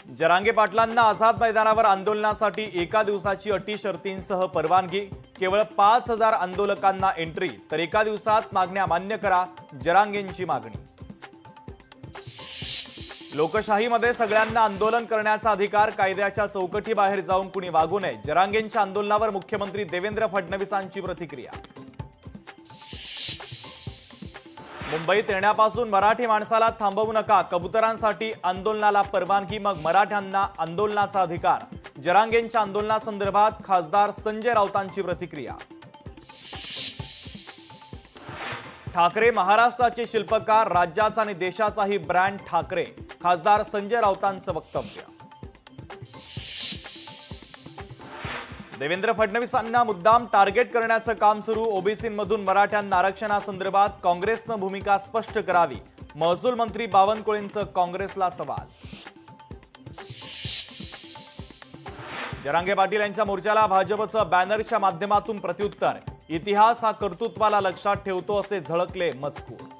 जरांगे पाटलांना आझाद मैदानावर आंदोलनासाठी एका दिवसाची अटी शर्तींसह परवानगी। केवळ 5,000 आंदोलकांना एंट्री, तर एका दिवसात मागण्या मान्य करा, जरांगेंची मागणी। लोकशाहीमध्ये सगळ्यांना आंदोलन करण्याचा अधिकार, कायद्याच्या चौकटीबाहेर जाऊन कुणी वागू नये, जरांगेंच्या आंदोलनावर मुख्यमंत्री देवेंद्र फडणवीसांची प्रतिक्रिया। मुंबईत येण्यापासून मराठी माणसाला थांबवू नका, कबुतरांसाठी आंदोलनाला परवानगी, मग मराठ्यांना आंदोलनाचा अधिकार, जरांगेंच्या आंदोलनासंदर्भात खासदार संजय राऊतांची प्रतिक्रिया। ठाकरे महाराष्ट्राचे शिल्पकार, राज्याचा आणि देशाचाही ब्रँड ठाकरे, खासदार संजय राऊतांचं वक्तव्य। देवेंद्र फडणवीसांना मुद्दाम टार्गेट करण्याचं काम सुरू, ओबीसींमधून मराठ्यांना आरक्षणासंदर्भात काँग्रेसनं भूमिका स्पष्ट करावी, महसूल मंत्री बावनकुळेंचं काँग्रेसला सवाल। जरांगे पाटील यांच्या मोर्चाला भाजपचं बॅनरच्या माध्यमातून प्रत्युत्तर, इतिहास हा कर्तृत्वाला लक्षात ठेवतो असे झळकले मजकूर।